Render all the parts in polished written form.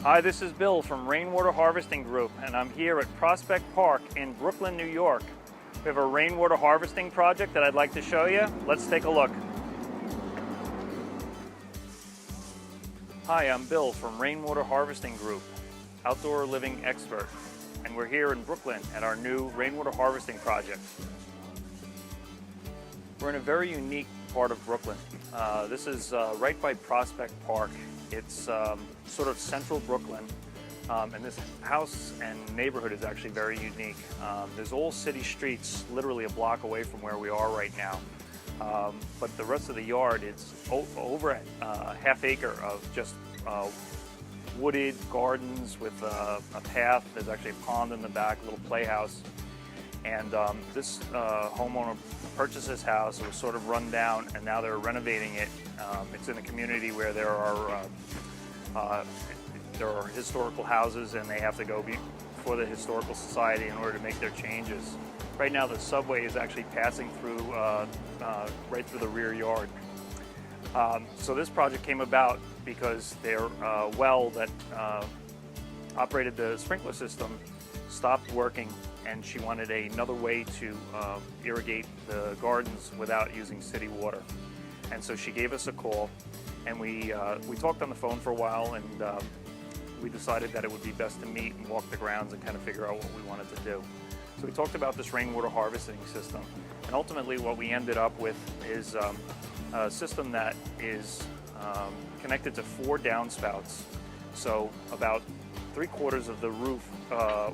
Hi, this is Bill from Rainwater Harvesting Group, and I'm here at Prospect Park in Brooklyn, New York. We have a rainwater harvesting project that I'd like to show you. Let's take a look. Hi, I'm Bill from Rainwater Harvesting Group, outdoor living expert, and we're here in Brooklyn at our new rainwater harvesting project. We're in a very unique part of Brooklyn. This is right by Prospect Park. It's sort of central Brooklyn, and this house and neighborhood is actually very unique. There's old city streets literally a block away from where we are right now, but the rest of the yard is over a half acre of just wooded gardens with a path. There's actually a pond in the back, a little playhouse. And this homeowner purchased this house. It was sort of run down, and now they're renovating it. It's in a community where there are historical houses, and they have to go before the Historical Society in order to make their changes. Right now, the subway is actually passing through right through the rear yard. So this project came about because their well that operated the sprinkler system stopped working, and she wanted another way to irrigate the gardens without using city water. And so she gave us a call, and we talked on the phone for a while, and we decided that it would be best to meet and walk the grounds and kind of figure out what we wanted to do. So we talked about this rainwater harvesting system, and ultimately what we ended up with is a system that is connected to 4 downspouts. So about 3/4 of the roof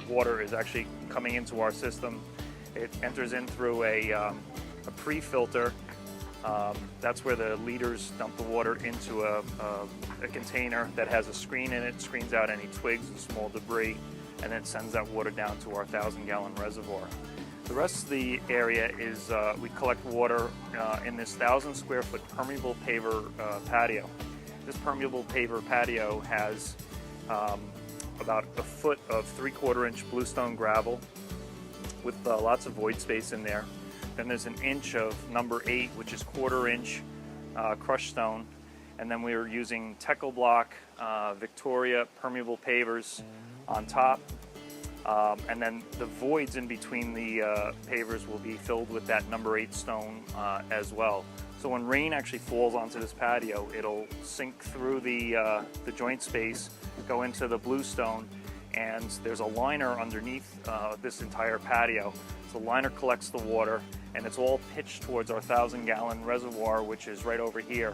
water is actually coming into our system. It enters in through a pre-filter. That's where the leaders dump the water into a container that has a screen in it, screens out any twigs and small debris, and then sends that water down to our 1,000-gallon reservoir. The rest of the area is we collect water in this 1,000-square-foot permeable paver patio. This permeable paver patio has about a foot of 3/4-inch bluestone gravel with lots of void space in there. Then there's an inch of number 8, which is 1/4-inch crushed stone. And then we're using Techo block Victoria permeable pavers on top. And then the voids in between the pavers will be filled with that number 8 stone as well. So when rain actually falls onto this patio, it'll sink through the joint space, go into the bluestone, and there's a liner underneath this entire patio. So the liner collects the water, and it's all pitched towards our 1,000-gallon reservoir, which is right over here.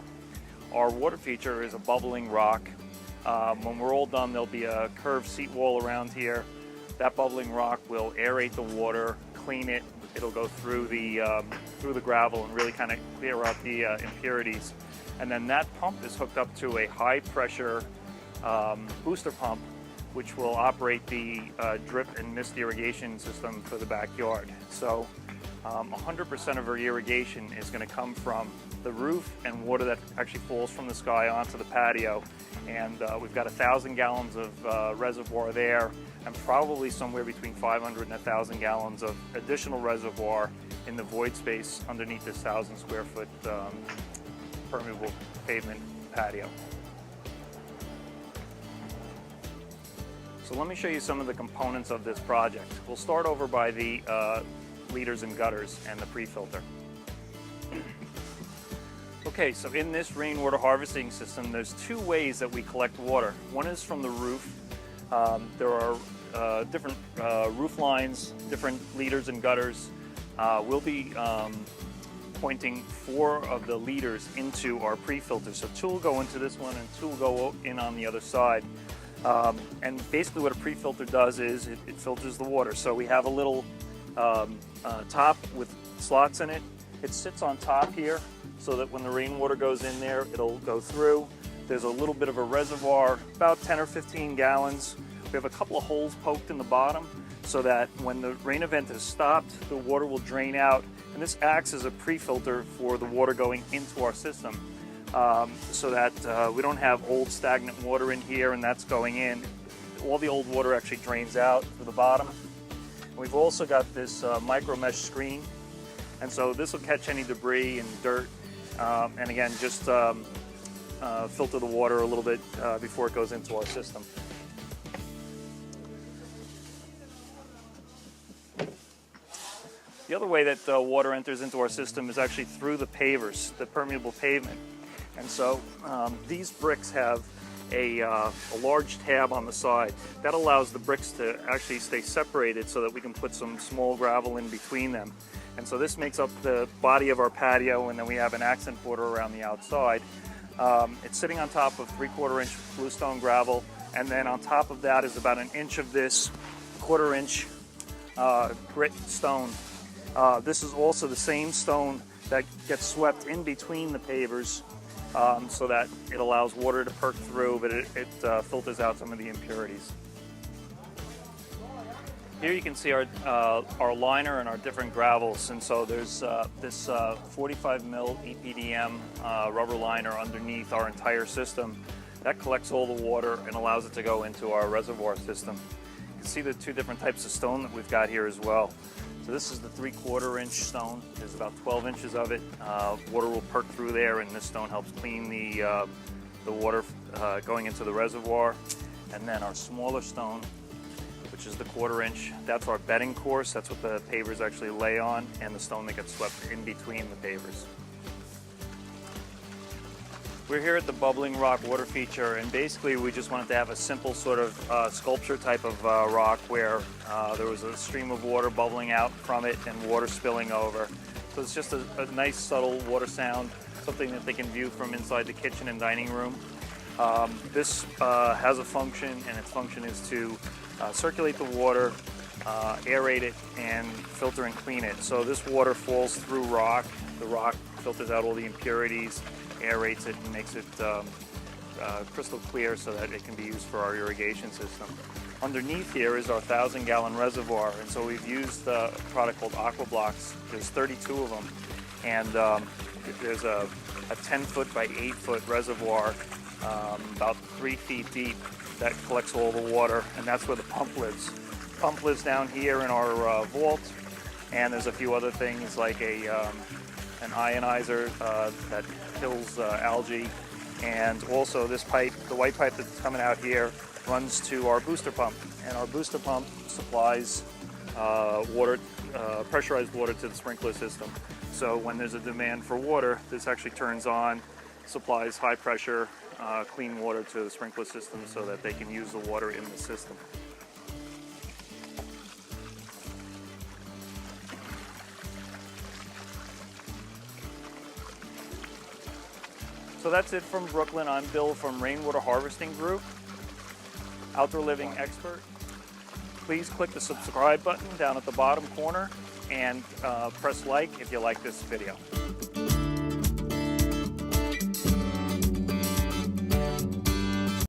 Our water feature is a bubbling rock. When we're all done, there'll be a curved seat wall around here. That bubbling rock will aerate the water, clean it. It'll go through the gravel and really kind of clear out the impurities. And then that pump is hooked up to a high-pressure booster pump, which will operate the drip and mist irrigation system for the backyard. So 100% of our irrigation is going to come from the roof and water that actually falls from the sky onto the patio. And we've got 1,000 gallons of reservoir there, and probably somewhere between 500 and 1,000 gallons of additional reservoir in the void space underneath this 1,000-square-foot permeable pavement patio. So let me show you some of the components of this project. We'll start over by the leaders and gutters and the pre-filter. Okay, so in this rainwater harvesting system, there's 2 ways that we collect water. One is from the roof. There are different roof lines, different leaders and gutters. We'll be pointing 4 of the leaders into our pre-filter. So 2 will go into this one and 2 will go in on the other side. And basically what a pre-filter does is it filters the water. So we have a little top with slots in it. It sits on top here so that when the rainwater goes in there, it'll go through. There's a little bit of a reservoir, about 10 or 15 gallons. We have a couple of holes poked in the bottom so that when the rain event has stopped, the water will drain out. And this acts as a pre-filter for the water going into our system. So that we don't have old stagnant water in here and that's going in. All the old water actually drains out to the bottom. We've also got this micro mesh screen, and so this will catch any debris and dirt, and again just filter the water a little bit before it goes into our system. The other way that water enters into our system is actually through the pavers, the permeable pavement. And so these bricks have a large tab on the side. That allows the bricks to actually stay separated so that we can put some small gravel in between them. And so this makes up the body of our patio, and then we have an accent border around the outside. It's sitting on top of 3/4 inch bluestone gravel, and then on top of that is about an inch of this 1/4 inch grit stone. This is also the same stone that gets swept in between the pavers, so that it allows water to perk through, but it filters out some of the impurities. Here you can see our liner and our different gravels, and so there's this 45 mil EPDM rubber liner underneath our entire system that collects all the water and allows it to go into our reservoir system. You can see the two different types of stone that we've got here as well. So this is the 3/4 inch stone. There's about 12 inches of it. Water will perk through there, and this stone helps clean the water going into the reservoir. And then our smaller stone, which is the 1/4 inch, that's our bedding course. That's what the pavers actually lay on, and the stone that gets swept in between the pavers. We're here at the Bubbling Rock water feature, and basically we just wanted to have a simple sort of sculpture type of rock where there was a stream of water bubbling out from it and water spilling over. So it's just a nice subtle water sound, something that they can view from inside the kitchen and dining room. This has a function, and its function is to circulate the water, aerate it, and filter and clean it. So this water falls through rock. The rock filters out all the impurities, aerates it, and makes it crystal clear so that it can be used for our irrigation system. Underneath here is our 1,000-gallon reservoir, and so we've used a product called Aqua Blocks. There's 32 of them, and there's a 10-foot by 8-foot reservoir, about 3 feet deep, that collects all the water, and that's where the pump lives. The pump lives down here in our vault, and there's a few other things like an ionizer that kills algae, and also this pipe, the white pipe that's coming out here, runs to our booster pump, and our booster pump supplies pressurized water to the sprinkler system. So when there's a demand for water, this actually turns on, supplies high pressure, clean water to the sprinkler system so that they can use the water in the system. So that's it from Brooklyn. I'm Bill from Rainwater Harvesting Group, outdoor living expert. Please click the subscribe button down at the bottom corner and press like if you like this video.